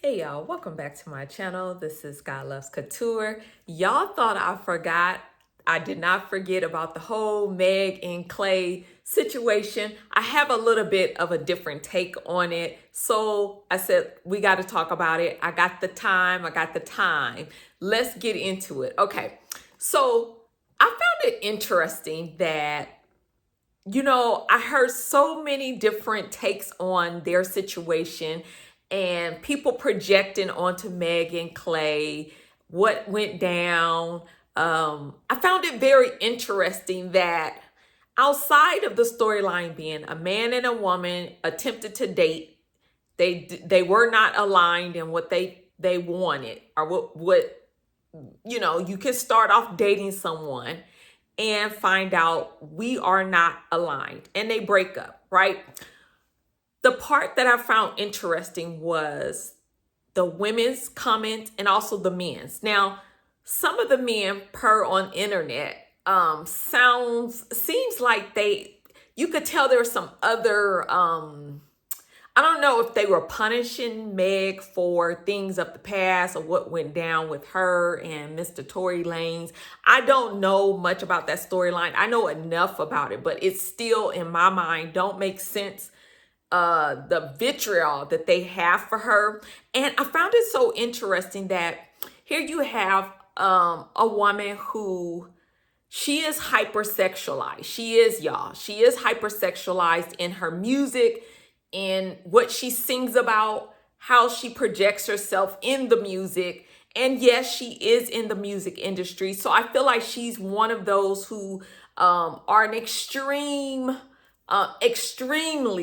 Hey y'all, welcome back to my channel. This is God Loves Couture. Y'all thought I forgot. I did not forget about the whole Meg and Klay situation. I have a little bit of a different take on it. So I said, we got to talk about it. I got the time. Let's get into it. Okay. So I found it interesting that I heard so many different takes on their situation and people projecting onto Meg and Klay what went down. I found it very interesting that outside of the storyline being a man and a woman attempted to date, they were not aligned in what they wanted or what you can start off dating someone and find out we are not aligned and they break up, right? The part that I found interesting was the women's comment and also the men's. Now, some of the men per on internet seems like you could tell there was some other I don't know if they were punishing Meg for things of the past or what went down with her and Mr. Tory Lanez. I don't know much about that storyline. I know enough about it, but it's still in my mind don't make sense. The vitriol that they have for her. And I found it so interesting that here you have a woman who she is hypersexualized. She is, y'all. She is hypersexualized in her music, in what she sings about, how she projects herself in the music. And yes, she is in the music industry. So I feel like she's one of those who are an extremely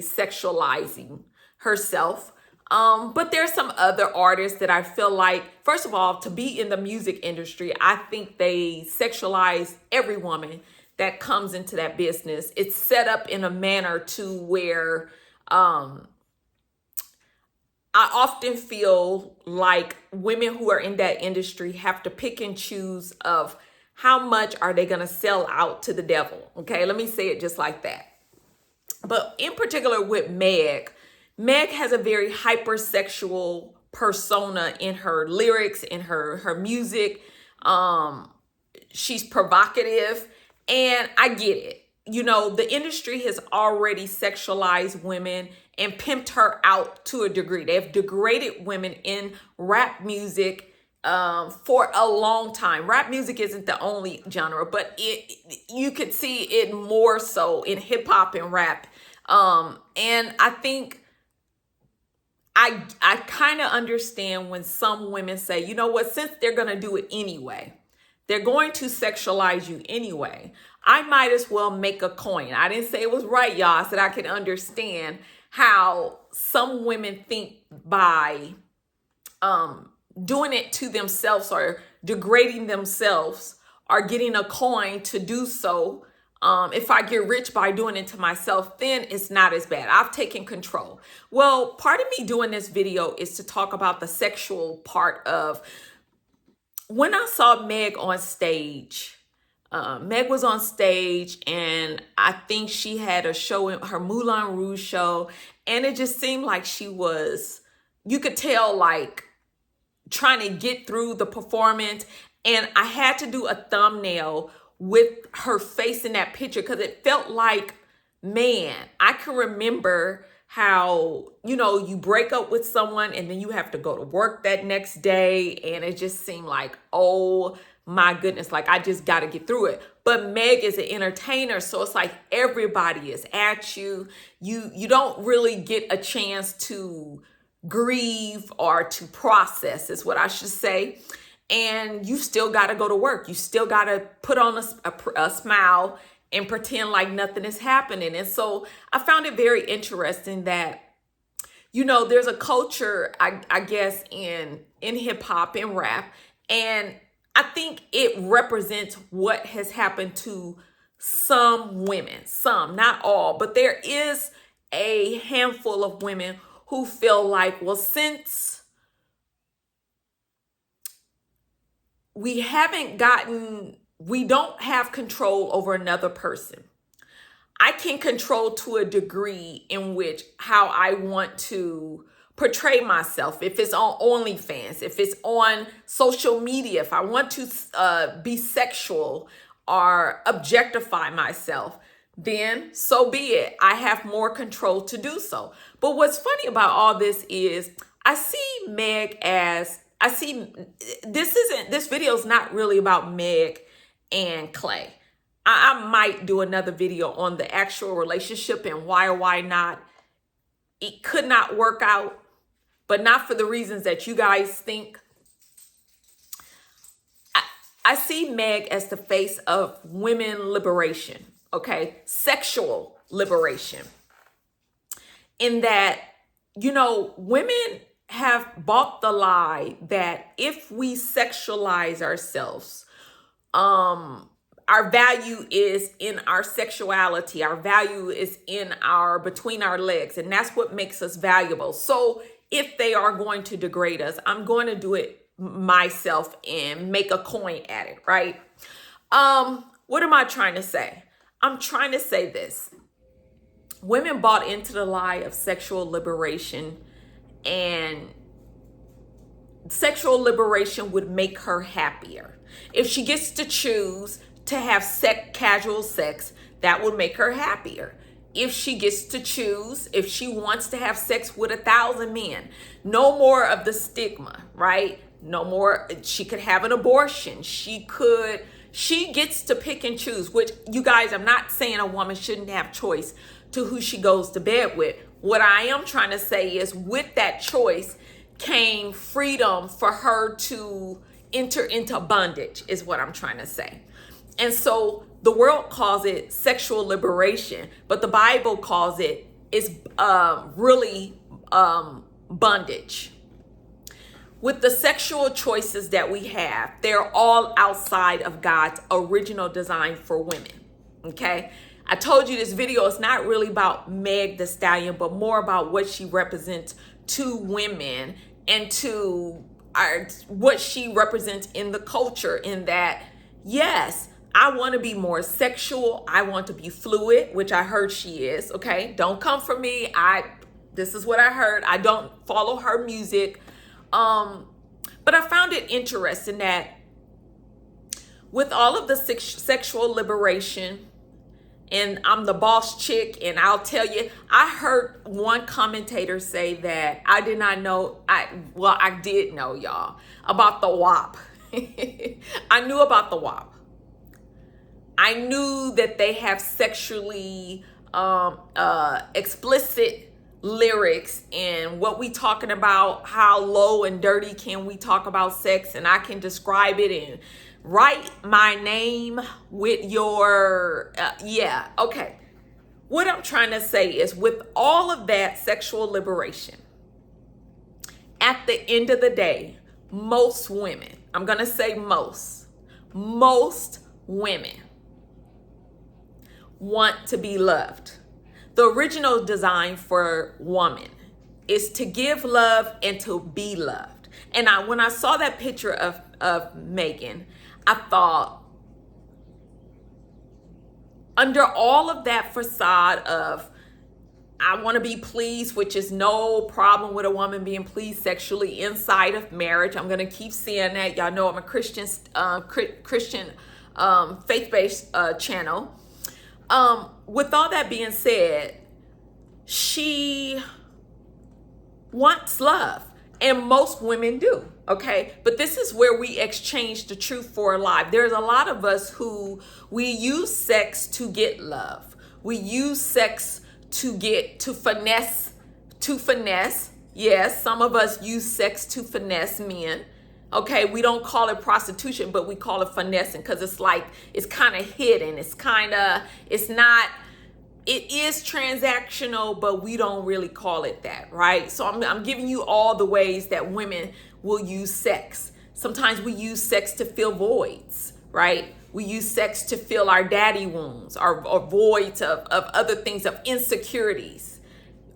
sexualizing herself. But there's some other artists that I feel like, first of all, to be in the music industry, I think they sexualize every woman that comes into that business. It's set up in a manner to where I often feel like women who are in that industry have to pick and choose of how much are they going to sell out to the devil. Okay, let me say it just like that. But in particular with Meg has a very hypersexual persona in her lyrics, in her music. She's provocative, and I get it. The industry has already sexualized women and pimped her out to a degree. They have degraded women in rap music for a long time. Rap music isn't the only genre, but you could see it more so in hip hop and rap. And I think I kind of understand when some women say, you know what, since they're going to do it anyway, they're going to sexualize you anyway, I might as well make a coin. I didn't say it was right, y'all. I said I can understand how some women think by doing it to themselves or degrading themselves or getting a coin to do so. If I get rich by doing it to myself, then it's not as bad. I've taken control. Well, part of me doing this video is to talk about the sexual part of when I saw Meg on stage. Meg was on stage, and I think she had a show, her Moulin Rouge show, and it just seemed like she was, you could tell, like trying to get through the performance. And I had to do a thumbnail with her face in that picture because it felt like, man, I can remember how, you break up with someone and then you have to go to work that next day. And it just seemed like, oh my goodness, like I just got to get through it. But Meg is an entertainer. So it's like everybody is at you. You don't really get a chance to grieve or to process is what I should say. And you still got to go to work. You still got to put on a smile and pretend like nothing is happening. And so I found it very interesting that, there's a culture, I guess, in hip hop and rap. And I think it represents what has happened to some women, some, not all, but there is a handful of women who feel like, well, since we don't have control over another person, I can control to a degree in which how I want to portray myself, if it's on OnlyFans, if it's on social media, if I want to be sexual or objectify myself, then so be it. I have more control to do so. But what's funny about all this is I see Meg as, this video is not really about Meg and Klay. I might do another video on the actual relationship and why or why not it could not work out, but not for the reasons that you guys think. I see Meg as the face of women liberation, okay? Sexual liberation. In that, you know, women have bought the lie that if we sexualize ourselves, our value is in our sexuality. Our value is in our, between our legs. And that's what makes us valuable. So if they are going to degrade us, I'm going to do it myself and make a coin at it, right? What am I trying to say? I'm trying to say this. Women bought into the lie of sexual liberation, and sexual liberation would make her happier. If she gets to choose to have casual sex, that would make her happier. If she gets to choose, if she wants to have sex with 1,000 men, no more of the stigma, right? No more, she could have an abortion. She gets to pick and choose, which, you guys, I'm not saying a woman shouldn't have choice to who she goes to bed with. What I am trying to say is with that choice came freedom for her to enter into bondage, is what I'm trying to say. And so the world calls it sexual liberation, but the Bible calls it really bondage. With the sexual choices that we have, they're all outside of God's original design for women, okay? I told you this video is not really about Meg the Stallion, but more about what she represents to women and to what she represents in the culture, in that, yes, I want to be more sexual. I want to be fluid, which I heard she is, okay? Don't come for me. This is what I heard. I don't follow her music. But I found it interesting that with all of the sexual liberation, and I'm the boss chick, and I'll tell you, I heard one commentator say that I did not know, I did know, y'all, about the WAP. I knew about the WAP. I knew that they have sexually explicit lyrics, and what we talking about, how low and dirty can we talk about sex, and I can describe it and write my name with your, yeah, okay. What I'm trying to say is with all of that sexual liberation, at the end of the day, most women, I'm going to say most women want to be loved. The original design for woman is to give love and to be loved. And when I saw that picture of Megan, I thought, under all of that facade of I want to be pleased, which is no problem with a woman being pleased sexually inside of marriage. I'm going to keep saying that. Y'all know I'm a Christian faith-based channel. With all that being said, she wants love, and most women do, okay? But this is where we exchange the truth for a lie. There's a lot of us who we use sex to get love. We use sex to finesse. Yes, some of us use sex to finesse men. Okay, we don't call it prostitution, but we call it finessing, because it's like, it's kind of hidden. It is transactional, but we don't really call it that, right? So I'm giving you all the ways that women will use sex. Sometimes we use sex to fill voids, right? We use sex to fill our daddy wounds, or voids of other things, of insecurities,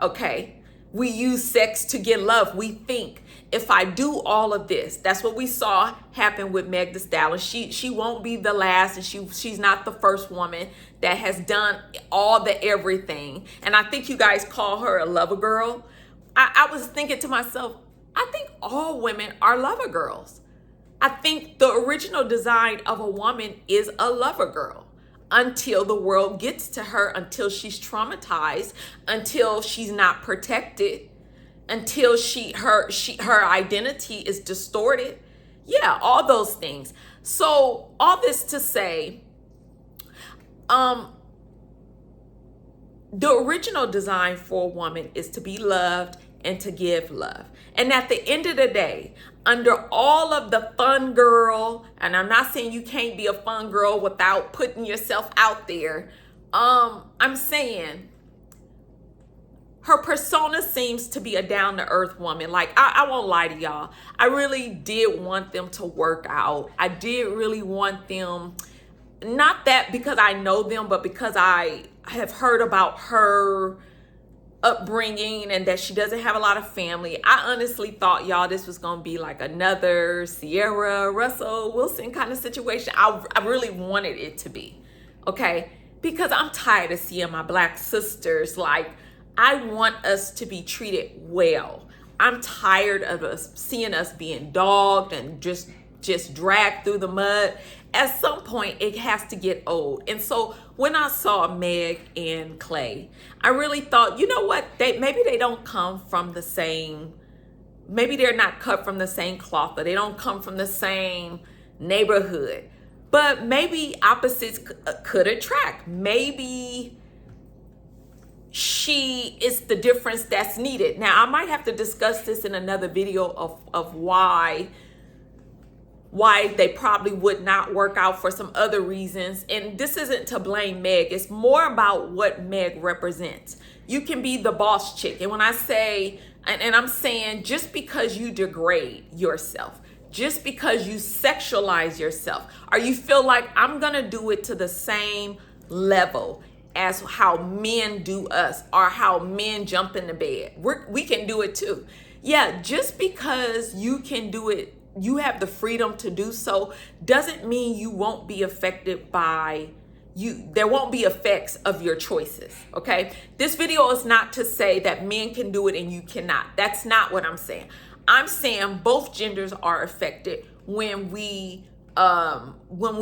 okay? We use sex to get love. We think, if I do all of this, that's what we saw happen with Meg the Stallion. She won't be the last, and she's not the first woman that has done all the everything. And I think you guys call her a lover girl. I was thinking to myself, I think all women are lover girls. I think the original design of a woman is a lover girl until the world gets to her, until she's traumatized, until she's not protected, until her identity is distorted. Yeah, all those things. So all this to say, the original design for a woman is to be loved and to give love. And at the end of the day, under all of the fun girl, and I'm not saying you can't be a fun girl without putting yourself out there, I'm saying her persona seems to be a down-to-earth woman. Like, I won't lie to y'all. I really did want them to work out. I did really want them, not that because I know them, but because I have heard about her upbringing and that she doesn't have a lot of family. I honestly thought, y'all, this was gonna be like another Sierra Russell Wilson kind of situation. I really wanted it to be, okay? Because I'm tired of seeing my Black sisters. Like, I want us to be treated well. I'm tired of seeing us being dogged and just dragged through the mud. At some point, it has to get old. And so when I saw Meg and Klay, I really thought, you know what? Maybe they don't come from the same, maybe they're not cut from the same cloth, or they don't come from the same neighborhood. But maybe opposites could attract. Maybe she is the difference that's needed. Now, I might have to discuss this in another video of why they probably would not work out for some other reasons. And this isn't to blame Meg. It's more about what Meg represents. You can be the boss chick. And when I say, and I'm saying, just because you degrade yourself, just because you sexualize yourself, or you feel like I'm going to do it to the same level as how men do us, or how men jump in the bed, we can do it too. Yeah, just because you can do it, you have the freedom to do so, doesn't mean you won't be affected by you. There won't be effects of your choices, okay? This video is not to say that men can do it and you cannot. That's not what I'm saying. I'm saying both genders are affected when we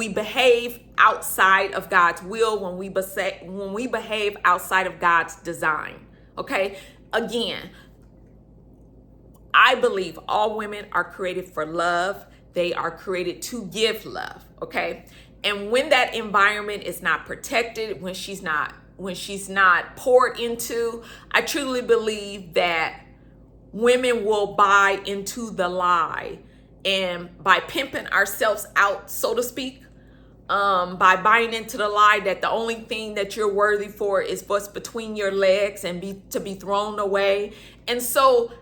behave outside of God's will, when we behave outside of God's design, okay? Again, I believe all women are created for love. They are created to give love, okay? And when that environment is not protected, when she's not poured into, I truly believe that women will buy into the lie. And by pimping ourselves out, so to speak, by buying into the lie that the only thing that you're worthy for is what's between your legs and to be thrown away. And so,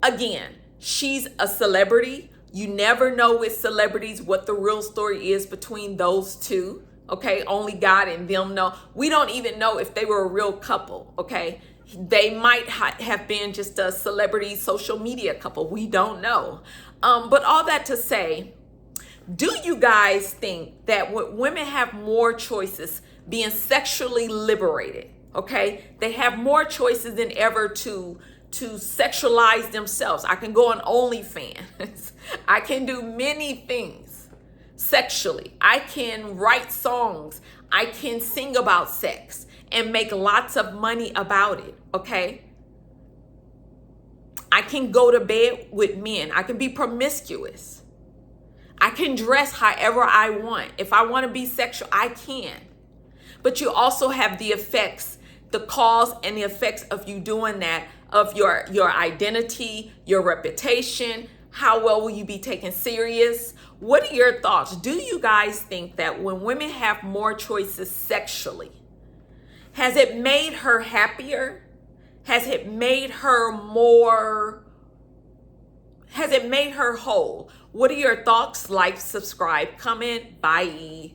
again, she's a celebrity. You never know with celebrities what the real story is between those two, okay? Only God and them know. We don't even know if they were a real couple, okay? They might have been just a celebrity social media couple. We don't know. But all that to say, do you guys think that women have more choices being sexually liberated, okay? They have more choices than ever to sexualize themselves. I can go on OnlyFans. I can do many things sexually. I can write songs. I can sing about sex and make lots of money about it, okay? I can go to bed with men. I can be promiscuous. I can dress however I want. If I want to be sexual, I can. But you also have the effects, the cause and the effects of you doing that, of your identity, your reputation. How well will you be taken serious? What are your thoughts? Do you guys think that when women have more choices sexually, has it made her happier? Has it made her has it made her whole? What are your thoughts? Like, subscribe, comment, bye.